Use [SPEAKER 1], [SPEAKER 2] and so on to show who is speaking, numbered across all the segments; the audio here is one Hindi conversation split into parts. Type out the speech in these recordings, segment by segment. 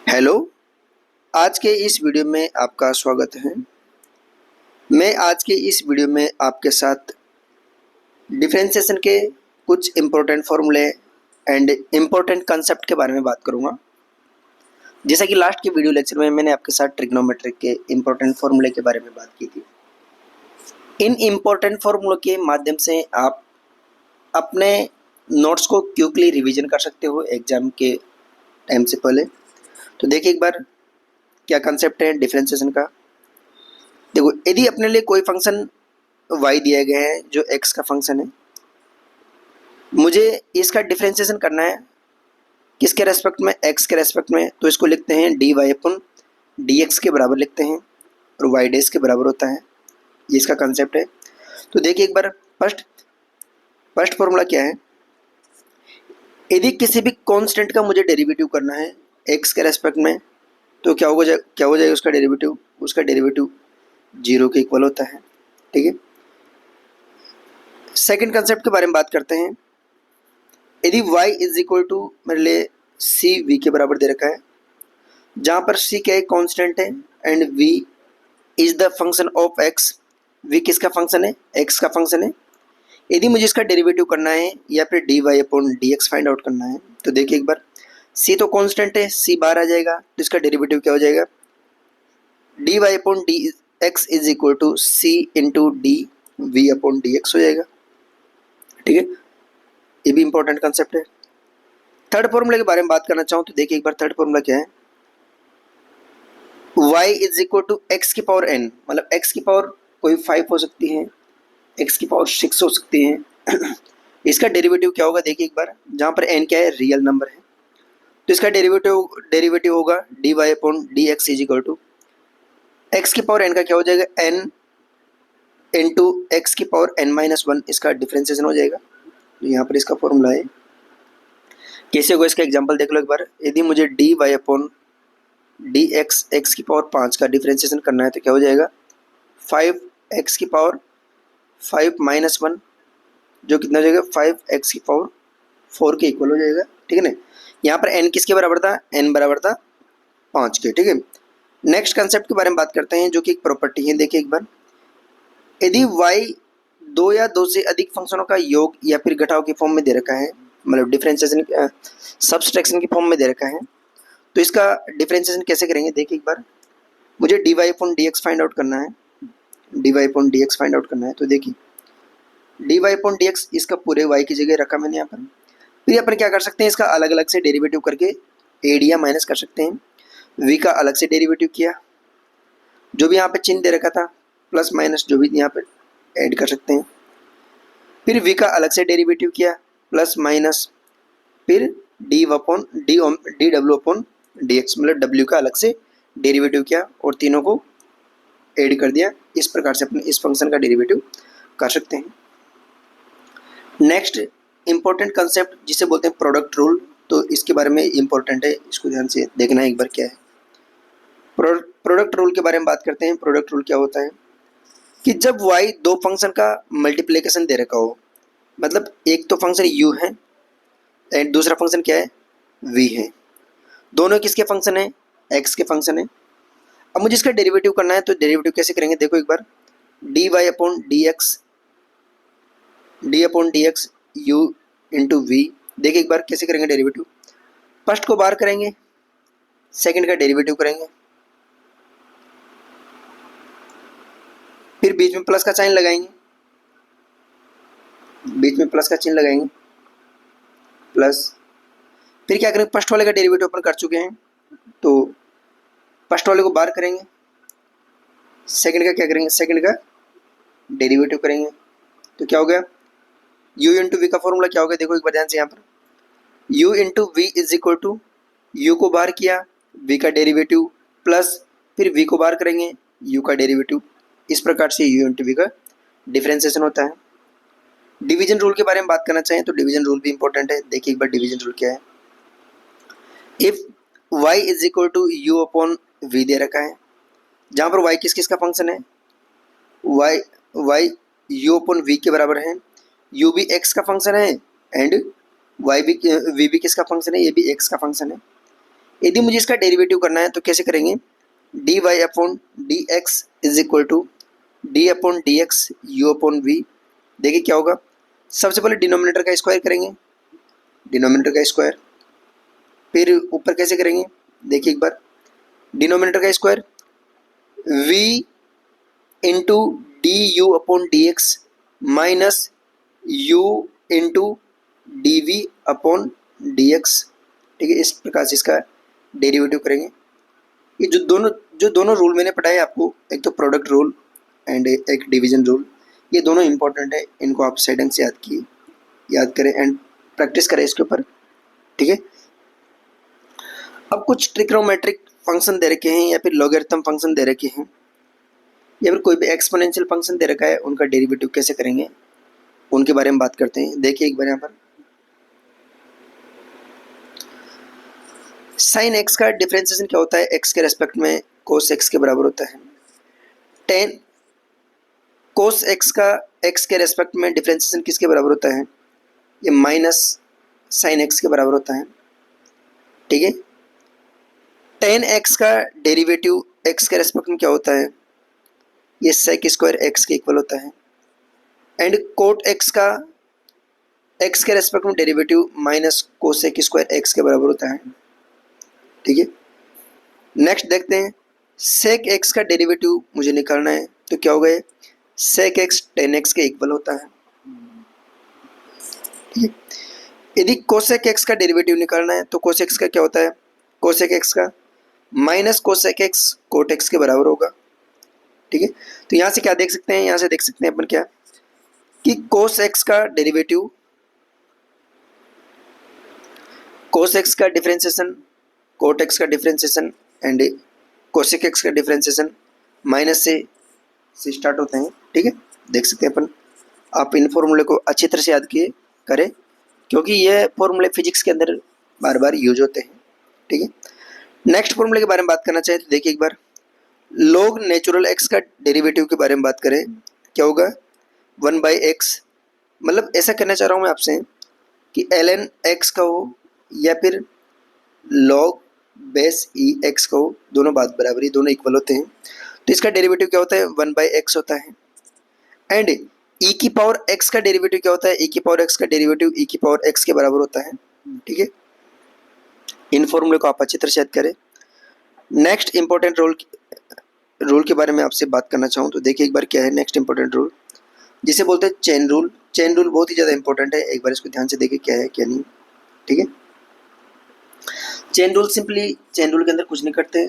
[SPEAKER 1] हेलो। आज के इस वीडियो में आपका स्वागत है। मैं आज के इस वीडियो में आपके साथ डिफरेंशिएशन के कुछ इम्पोर्टेंट फॉर्मूले एंड इम्पोर्टेंट कंसेप्ट के बारे में बात करूंगा। जैसा कि लास्ट के वीडियो लेक्चर में मैंने आपके साथ ट्रिग्नोमेट्री के इम्पोर्टेंट फॉर्मूले के बारे में बात की थी। इन इम्पोर्टेंट फॉर्मूलों के माध्यम से आप अपने नोट्स को क्विकली रिवीजन कर सकते हो एग्जाम के टाइम से पहले। तो देखिए एक बार क्या कंसेप्ट है डिफरेंशिएशन का। देखो, यदि अपने लिए कोई फंक्शन y दिया गया है जो x का फंक्शन है, मुझे इसका डिफरेंशिएशन करना है किसके रेस्पेक्ट में, x के रेस्पेक्ट में। तो इसको लिखते हैं dy अपन dx के बराबर लिखते हैं और y डैश के बराबर होता है। ये इसका कंसेप्ट है। तो देखिए एक बार फर्स्ट फॉर्मूला क्या है। यदि किसी भी कांस्टेंट का मुझे डेरिवेटिव करना है x के रेस्पेक्ट में, तो क्या हो जाएगा उसका डेरिवेटिव 0 के इक्वल होता है। ठीक है। सेकंड कंसेप्ट के बारे में बात करते हैं। यदि y इज इक्वल टू मेरे लिए सी v के बराबर दे रखा है, जहाँ पर c क्या है, कांस्टेंट है, and v is the function of x। v किसका फंक्शन है, x का फंक्शन है। यदि मुझे इसका डेरिवेटिव करना है या फिर dy upon dx find out करना है, तो देखिए एक बार c तो कांस्टेंट है, c बाहर आ जाएगा, तो इसका डेरिवेटिव क्या हो जाएगा, dy upon dx is equal to c into d v upon dx हो जाएगा। ठीक है, ये भी इंपॉर्टेंट कंसेप्ट है। थर्ड फॉर्मूले के बारे में बात करना चाहूँ तो देखिए एक बार थर्ड फॉर्मूला क्या है। y is equal to x की पावर n, मतलब x की पावर कोई 5 हो सकती है, x की पावर 6 हो सकती है। इसका डेरिवेटिव क्या होगा, देखिए एक बार, जहाँ पर n क्या है, रियल नंबर है, तो इसका डेरिवेटिव होगा dy upon D x is equal to x की पावर n का क्या हो जाएगा, n इंटू एक्स की पावर n माइनस 1, इसका डिफरेंशिएशन हो जाएगा। तो यहाँ पर इसका फॉर्मूला है। कैसे होगा इसका एग्जांपल देख लो एक बार। यदि मुझे d Y upon D x की पावर 5 का डिफरेंशिएशन करना है, तो क्या हो जाएगा, 5 की पावर 5 माइनस 1, जो कितना हो जाएगा, 5 की पावर 4 के इक्वल हो जाएगा। ठीक है ना। यहाँ पर n किसके बराबर था, n बराबर था 5 के। ठीक है। नेक्स्ट कंसेप्ट के बारे में बात करते हैं, जो कि एक प्रॉपर्टी है। देखिए एक बार, यदि y दो या दो से अधिक फंक्शनों का योग या फिर घटाव की फॉर्म में दे रखा है, मतलब डिफरेंशिएशन सब्सट्रैक्शन की फॉर्म में दे रखा है, तो इसका डिफरेंशिएशन कैसे करेंगे। देखिए एक बार, मुझे d Y upon D x find out करना है, तो देखिए d Y upon D x, इसका पूरे y की जगह रखा मैंने यहाँ पर। फिर अपन क्या कर सकते हैं, इसका अलग अलग से डेरिवेटिव करके एड या माइनस कर सकते हैं। v का अलग से डेरिवेटिव किया, जो भी यहाँ पे चिन्ह दे रखा था प्लस माइनस, जो भी यहाँ पे ऐड कर सकते हैं। फिर v का अलग से डेरिवेटिव किया प्लस माइनस, फिर D W upon D x, मतलब w का अलग से डेरिवेटिव किया और तीनों को ऐड कर दिया। इस प्रकार से अपने इस फंक्शन का डेरिवेटिव कर सकते हैं। नेक्स्ट इंपॉर्टेंट कंसेप्ट जिसे बोलते हैं प्रोडक्ट रूल, तो इसके बारे में इंपॉर्टेंट है, इसको ध्यान से देखना एक बार क्या है। प्रोडक्ट रूल के बारे में बात करते हैं। प्रोडक्ट रूल क्या होता है कि जब y दो फंक्शन का मल्टीप्लिकेशन दे रखा हो, मतलब एक तो फंक्शन u है एंड दूसरा फंक्शन क्या है, v है, दोनों किसके फंक्शन है, x के फंक्शन है। अब मुझे इसका डेरिवेटिव करना है, तो डेरिवेटिव कैसे करेंगे, देखो एक बार, D Y upon D X u into V. देखिए एक बार कैसे करेंगे डेरिवेटिव। फर्स्ट को बाहर करेंगे, सेकंड का डेरिवेटिव करेंगे, फिर बीच में प्लस का साइन लगाएंगे, प्लस। फिर क्या करेंगे, फर्स्ट वाले का डेरिवेटिव अपन कर चुके हैं, तो फर्स्ट वाले को बाहर करेंगे, सेकंड का क्या करेंगे, सेकंड का डेरिवेटिव करेंगे। तो क्या हो गया, u इंटू वी का फॉर्मूला क्या हो गया, देखो एक बार ध्यान से यहाँ पर, u into v is equal to u को बाहर किया, v का डेरिवेटिव प्लस, फिर v को बाहर करेंगे, u का डेरिवेटिव। इस प्रकार से u इंटू वी का डिफरेंशिएशन होता है। डिवीजन रूल के बारे में बात करना चाहें तो डिवीजन रूल भी इंपॉर्टेंट है। देखिए एक बार डिवीजन रूल क्या है। If y is equal to U upon V दे रखा है, जहाँ पर y किस का फंक्शन है, y u अपॉन v के बराबर है, u भी x का फंक्शन है एंड v भी किसका फंक्शन है, ये भी x का फंक्शन है। यदि मुझे इसका डेरिवेटिव करना है तो कैसे करेंगे, d Y upon D x is equal to d upon D x u upon v. देखिए क्या होगा, सबसे पहले डिनोमिनेटर का स्क्वायर करेंगे, डिनोमिनेटर का स्क्वायर, फिर ऊपर कैसे करेंगे, देखिए एक बार, डिनोमिनेटर का square v into d u upon D x minus u into d v upon D x. ठीक है, इस प्रकार से इसका डेरिवेटिव करेंगे। ये जो दोनों रूल मैंने पढ़ाए आपको, एक तो प्रोडक्ट रूल एंड एक डिवीजन रूल, ये दोनों इंपॉर्टेंट है, इनको आप सेटिंग से याद करें एंड प्रैक्टिस करें इसके ऊपर। ठीक है, अब कुछ ट्रिग्नोमेट्रिक फंक्शन दे रखे हैं या फिर लॉगरिथम फंक्शन दे रखे हैं या फिर कोई भी एक्सपोनेंशियल फंक्शन दे रखा है, उनका डेरिवेटिव कैसे करेंगे उनके बारे में बात करते हैं। देखिए एक बार यहाँ पर साइन एक्स का डिफरेंशिएशन क्या होता है, एक्स के रेस्पेक्ट में कोस एक्स के बराबर होता है। टेन कोस एक्स का एक्स के रेस्पेक्ट में डिफरेंशिएशन किसके बराबर होता है, ये माइनस साइन एक्स के बराबर होता है। ठीक है, टेन एक्स का डेरिवेटिव एक्स के रेस्पेक्ट में क्या होता है, ये सेक स्क्वायर एक्स के इक्वल होता है। एंड कोट एक्स का एक्स के रेस्पेक्ट में derivative minus cosec square x के बराबर होता है। ठीक है, नेक्स्ट देखते हैं, सेक एक्स का डेरिवेटिव मुझे निकालना है तो क्या होगा, सेक एक्स टेन एक्स के इक्वल होता है। ठीक है, यदि कोसेक एक्स का डेरिवेटिव निकालना है तो कोसेक एक्स का क्या होता है, कोसेक एक्स का minus cosec x cot x के बराबर होगा। ठीक है, तो यहाँ से क्या देख सकते हैं, यहाँ से देख सकते हैं अपन क्या कि कोस एक्स का डेरिवेटिव, कोस एक्स का डिफरेंशिएशन, कोट एक्स का डिफरेंशिएशन एंड कोसेक एक्स का डिफरेंशिएशन माइनस से स्टार्ट होते हैं। ठीक है, देख सकते हैं अपन, आप इन फॉर्मूले को अच्छी तरह से याद किए करें क्योंकि ये फॉर्मूले फिजिक्स के अंदर बार बार यूज होते हैं। ठीक है, नेक्स्ट फॉर्मूले के बारे में बात करना चाहें तो देखिए एक बार, लॉग नेचुरल एक्स का डेरिवेटिव के बारे में बात करें क्या होगा, 1/x। मतलब ऐसा कहना चाह रहा हूँ मैं आपसे कि ln x का हो या फिर log बेस ई एक्स का हो, दोनों बात बराबर ही, दोनों इक्वल होते हैं। तो इसका डेरिवेटिव क्या होता है, 1/x होता है। एंड e की पावर x का डेरिवेटिव क्या होता है, e की पावर x का डेरिवेटिव e की पावर x के बराबर होता है। ठीक है, इन फॉर्मूले को आप अच्छी तरह से याद करें। नेक्स्ट इंपॉर्टेंट रूल के बारे में आपसे बात करना चाहूँ तो देखिए एक बार क्या है नेक्स्ट इंपॉर्टेंट रूल, जिसे बोलते हैं चेन रूल। चेन रूल बहुत ही ज़्यादा इंपॉर्टेंट है, एक बार इसको ध्यान से देखिए क्या है क्या नहीं। ठीक है, chain rule simply, chain rule के अंदर कुछ नहीं करते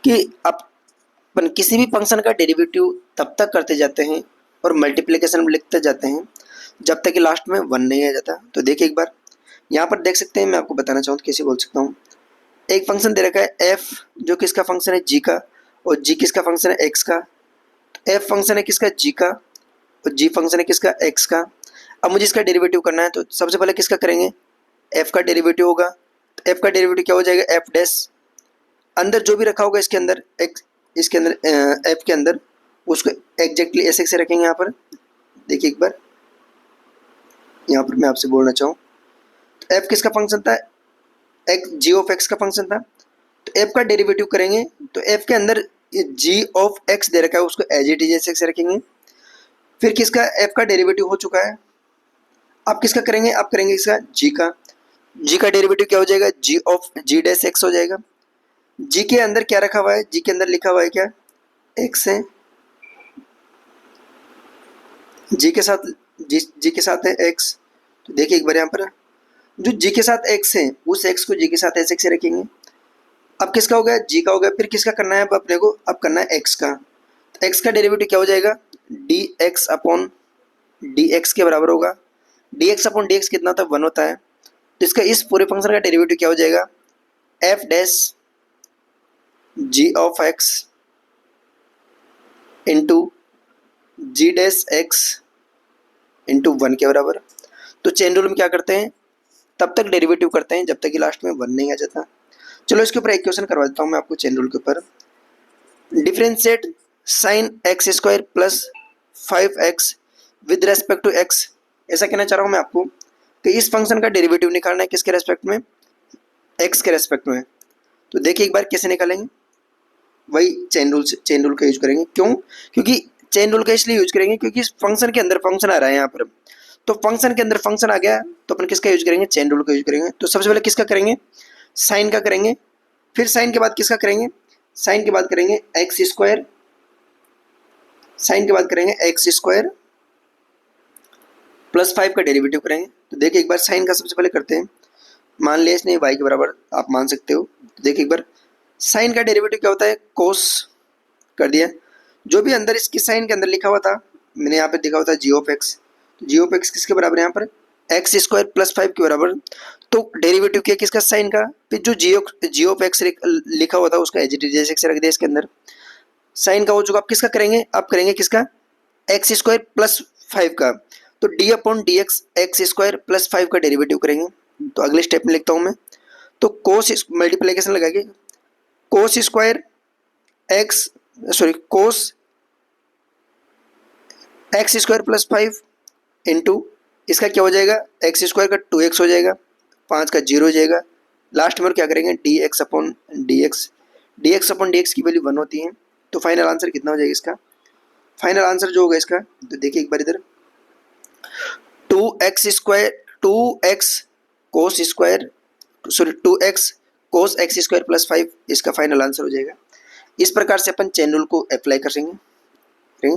[SPEAKER 1] कि अपन किसी भी फंक्शन का डेरिवेटिव तब तक करते जाते हैं और मल्टीप्लिकेशन में लिखते जाते हैं जब तक कि लास्ट में 1 नहीं आ जाता। तो देखिए एक बार यहाँ पर देख सकते हैं, मैं आपको बताना चाहूँ तो कैसे बोल सकता हूँ, एक फंक्शन दे रखा है f जो किसका फंक्शन है g का, और g किसका फंक्शन है x का। तो f फंक्शन है किसका, g का, और g फंक्शन है किसका, x का। अब मुझे इसका डेरिवेटिव करना है तो सबसे पहले किसका करेंगे, f का डेरिवेटिव होगा। तो f का डेरिवेटिव क्या हो जाएगा, f डैश, अंदर जो भी रखा होगा इसके अंदर इसके अंदर f के अंदर उसको एग्जैक्टली ऐसे से रखेंगे। यहाँ पर देखिए एक बार, यहाँ पर मैं आपसे बोलना चाहूँ तो f किसका फंक्शन था, g ऑफ x का फंक्शन था। तो f का डेरिवेटिव करेंगे तो f के अंदर g ऑफ x दे रखा है, उसको एज इट इज ऐसे से रखेंगे। फिर किसका f का डेरिवेटिव हो चुका है, आप किसका करेंगे, आप करेंगे इसका g का डेरिवेटिव क्या हो जाएगा, g of g dash x हो जाएगा। g के अंदर क्या रखा हुआ है, g के अंदर लिखा हुआ है क्या, x है, g के साथ है x। तो देखिए एक बार यहाँ पर जो g के साथ x है उस x को g के साथ ऐसे से रखेंगे। अब किसका हो गया, g का हो गया। फिर किसका करना है अब अपने को, अब करना है x का। तो x का डेरिवेटिव क्या हो जाएगा, dx अपॉन dx के बराबर होगा। dx अपॉन dx कितना था, 1 होता है। तो इसका इस पूरे फंक्शन का डेरिवेटिव क्या हो जाएगा, f dash g of x into g dash x into 1 के बराबर। तो चेन रूल में क्या करते हैं, तब तक डेरिवेटिव करते हैं जब तक कि लास्ट में 1 नहीं आ जाता। चलो इसके ऊपर एक क्वेश्चन करवा देता हूँ मैं आपको चेन रूल के ऊपर। Differentiate sine x square plus 5x with respect to x। ऐसा कहना चाह रहा हूँ मैं आपको कि इस फंक्शन का डेरिवेटिव निकालना है किसके रेस्पेक्ट में, x के रेस्पेक्ट में। तो देखिए एक बार कैसे निकालेंगे, वही चेन रूल का यूज करेंगे। क्यों? क्योंकि चेन रूल का इसलिए यूज करेंगे क्योंकि इस फंक्शन के अंदर फंक्शन आ रहा है यहाँ पर, तो फंक्शन के अंदर फंक्शन आ गया तो अपन किसका यूज करेंगे, चेन रूल का यूज करेंगे। तो सबसे पहले किसका करेंगे, साइन का करेंगे, फिर साइन के बाद किसका करेंगे, साइन के बाद करेंगे एक्स स्क्वायर, साइन के बाद करेंगे एक्स स्क्वायर प्लस 5 का डेरिवेटिव करेंगे। तो देखिए एक बार साइन का सबसे पहले करते हैं, मान लिया इसने y के बराबर आप मान सकते हो। तो देखिए एक बार साइन का डेरिवेटिव क्या होता है, कोस कर दिया। जो भी अंदर इसकी साइन के अंदर लिखा हुआ था, मैंने यहाँ पे देखा हुआ था जी ऑफ एक्स, तो जी ऑफ एक्स किसके बराबर है यहाँ पर, एक्स स्क्वायर प्लस 5 के बराबर। तो डेरिवेटिव किया किसका, साइन का, फिर जो जी ऑफ एक्स लिखा हुआ था उसका एज इट इज जैसे रख दिया इसके अंदर। साइन का हो चुका, आप किसका करेंगे, आप करेंगे किसका, एक्स स्क्वायर प्लस 5 का। तो D upon D x, x square plus 5 का डेरिवेटिव करेंगे। तो अगले स्टेप में लिखता हूँ मैं, तो कोस मल्टीप्लिकेशन लगाएंगे, cos square x cos x square plus 5 into इसका क्या हो जाएगा, एक्स स्क्वायर का 2x हो जाएगा, 5 का 0 हो जाएगा, लास्ट में क्या करेंगे D x upon D x, D x upon D x की वैल्यू 1 होती है। तो फाइनल आंसर कितना हो जाएगा इसका, फाइनल आंसर जो होगा इसका, तो देखिए एक बार इधर 2x square 2x cos square 2x cos x square plus 5 इसका फाइनल आंसर हो जाएगा। इस प्रकार से अपन चेन रूल को अप्लाई करेंगे।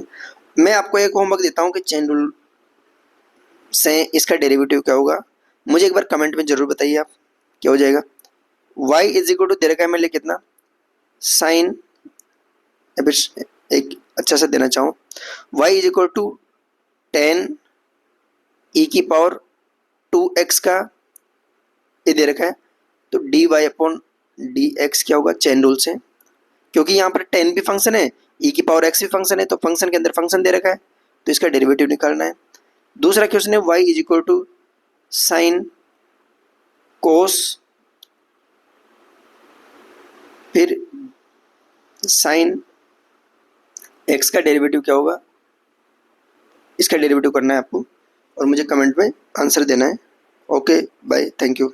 [SPEAKER 1] मैं आपको एक होमवर्क देता हूँ कि चेन रूल से इसका डेरिवेटिव क्या होगा, मुझे एक बार कमेंट में जरूर बताइए आप क्या हो जाएगा। y इज इक्वल टू दे रखा है मेरे लिए कितना, साइन, एक अच्छा सा देना चाहूँ, y is equal to 10 e की पावर 2x का ये दे रखा है। तो d Y upon D x क्या होगा, चेन रूल से, क्योंकि यहाँ पर 10 भी फंक्शन है, e की पावर x भी फंक्शन है, तो फंक्शन के अंदर फंक्शन दे रखा है, तो इसका डेरिवेटिव निकालना है। दूसरा क्वेश्चन है y is equal to sine cos, फिर साइन x का डेरिवेटिव क्या होगा, इसका डेरिवेटिव करना है आपको और मुझे कमेंट में आंसर देना है। Okay bye, thank you.